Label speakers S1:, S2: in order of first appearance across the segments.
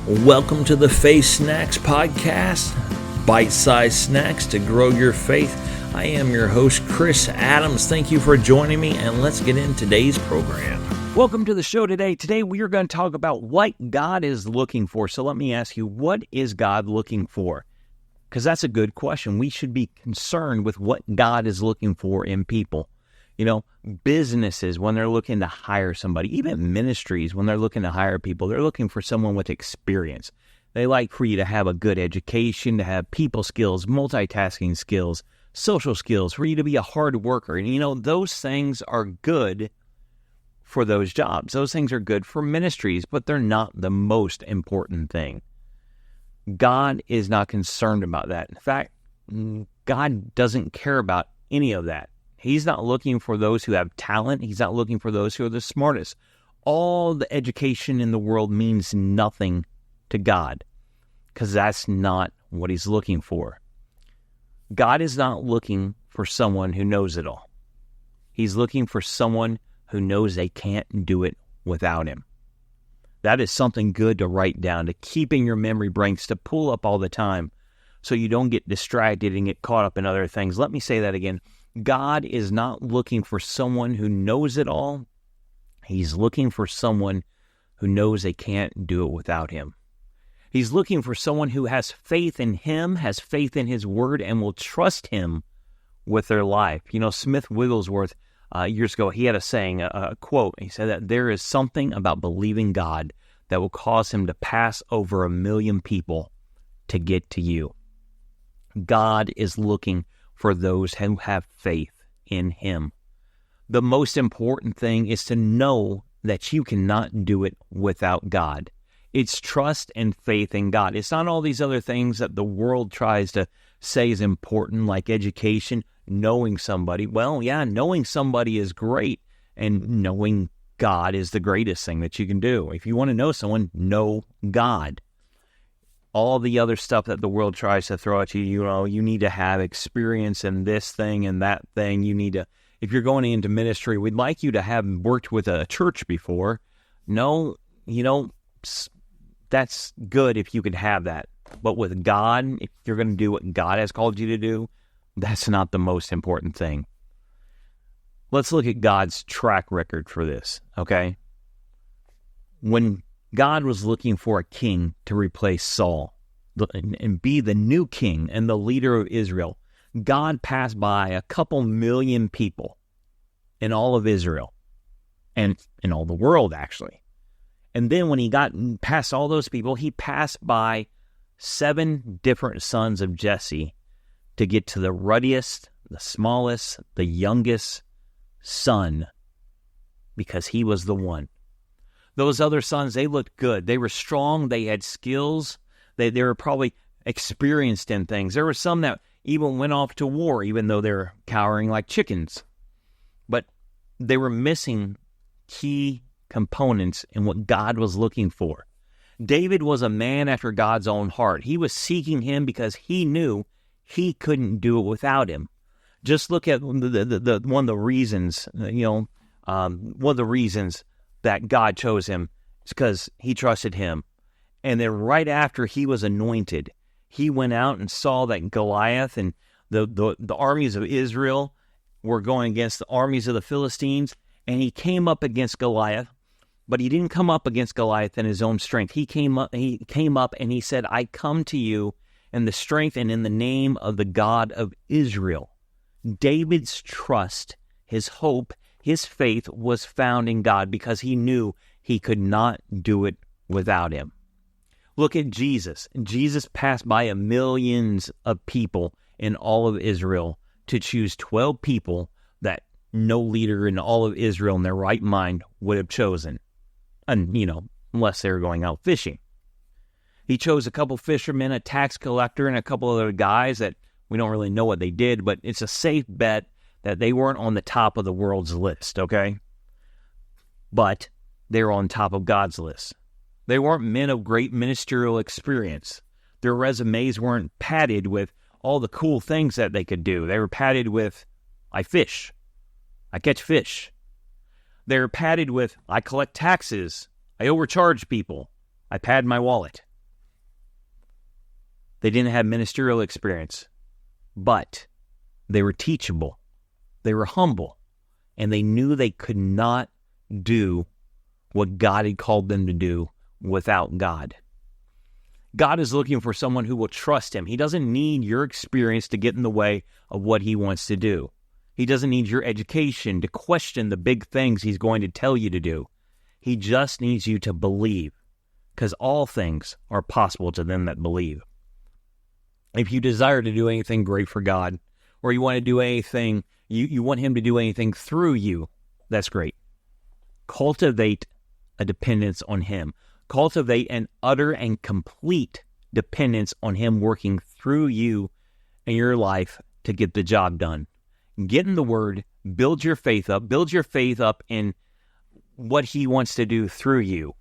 S1: Welcome to the Faith Snacks Podcast, bite-sized snacks to grow your faith. I am your host, Chris Adams. Thank you for joining me, and let's get into today's program.
S2: Welcome to the show today. Today we are going to talk about what God is looking for. So let me ask you, what is God looking for? Because that's a good question. We should be concerned with what God is looking for in people. You know, businesses, when they're looking to hire somebody, even ministries, when they're looking to hire people, they're looking for someone with experience. They like for you to have a good education, to have people skills, multitasking skills, social skills, for you to be a hard worker. And, you know, those things are good for those jobs. Those things are good for ministries, but they're not the most important thing. God is not concerned about that. In fact, God doesn't care about any of that. He's not looking for those who have talent. He's not looking for those who are the smartest. All the education in the world means nothing to God because that's not what he's looking for. God is not looking for someone who knows it all. He's looking for someone who knows they can't do it without him. That is something good to write down, to keep in your memory banks, to pull up all the time so you don't get distracted and get caught up in other things. Let me say that again. God is not looking for someone who knows it all. He's looking for someone who knows they can't do it without him. He's looking for someone who has faith in him, has faith in his word, and will trust him with their life. You know, Smith Wigglesworth, years ago, he had a saying, a quote. He said that there is something about believing God that will cause him to pass over 1 million people to get to you. God is looking for those who have faith in him. The most important thing is to know that you cannot do it without God. It's trust and faith in God. It's not all these other things that the world tries to say is important, like education, knowing somebody. Well, yeah, knowing somebody is great, and knowing God is the greatest thing that you can do. If you want to know someone, know God. All the other stuff that the world tries to throw at you, you know, you need to have experience in this thing and that thing. You need to, if you're going into ministry, we'd like you to have worked with a church before. No, you know, that's good if you could have that. But with God, if you're going to do what God has called you to do, that's not the most important thing. Let's look at God's track record for this, okay? When God was looking for a king to replace Saul and be the new king and the leader of Israel, God passed by a couple million people in all of Israel and in all the world, actually. And then when he got past all those people, he passed by 7 different sons of Jesse to get to the ruddiest, the smallest, the youngest son, because he was the one. Those other sons, they looked good. They were strong. They had skills. They were probably experienced in things. There were some that even went off to war, even though they were cowering like chickens. But they were missing key components in what God was looking for. David was a man after God's own heart. He was seeking him because he knew he couldn't do it without him. Just look at one of the reasons, one of the reasons that God chose him is because he trusted him. And then right after he was anointed, he went out and saw that Goliath and the armies of Israel were going against the armies of the Philistines, and he came up against Goliath, but he didn't come up against Goliath in his own strength. He came up and he said, I come to you in the strength and in the name of the God of Israel. David's trust, his hope, his faith was found in God because he knew he could not do it without him. Look at Jesus. Jesus passed by millions of people in all of Israel to choose 12 people that no leader in all of Israel in their right mind would have chosen. And, unless they were going out fishing. He chose a couple fishermen, a tax collector, and a couple other guys that we don't really know what they did, but it's a safe bet that they weren't on the top of the world's list, okay? But they were on top of God's list. They weren't men of great ministerial experience. Their resumes weren't padded with all the cool things that they could do. They were padded with, I fish. I catch fish. They're padded with, I collect taxes. I overcharge people. I pad my wallet. They didn't have ministerial experience, but they were teachable. They were humble, and they knew they could not do what God had called them to do without God. God is looking for someone who will trust him. He doesn't need your experience to get in the way of what he wants to do. He doesn't need your education to question the big things he's going to tell you to do. He just needs you to believe, because all things are possible to them that believe. If you desire to do anything great for God, or you want to do anything, you want him to do anything through you, that's great. Cultivate a dependence on him. Cultivate an utter and complete dependence on him working through you in your life to get the job done. Get in the Word, build your faith up in what he wants to do through you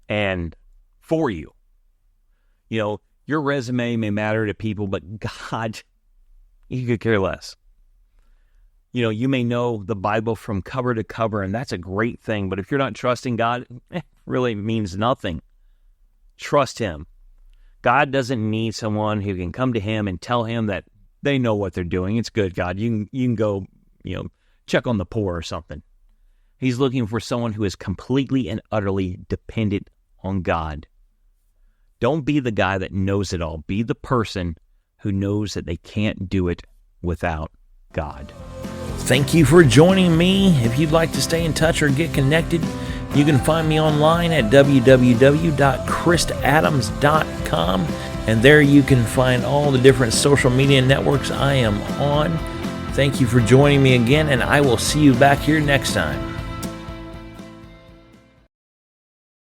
S2: and for you. You know, your resume may matter to people, but God, he could care less. You know, you may know the Bible from cover to cover, and that's a great thing, but if you're not trusting God, it really means nothing. Trust him. God doesn't need someone who can come to him and tell him that they know what they're doing. It's good, God. You can go, check on the poor or something. He's looking for someone who is completely and utterly dependent on God. Don't be the guy that knows it all. Be the person who knows that they can't do it without God.
S1: Thank you for joining me. If you'd like to stay in touch or get connected, you can find me online at www.chrisadams.com, and there you can find all the different social media networks I am on. Thank you for joining me again, and I will see you back here next time.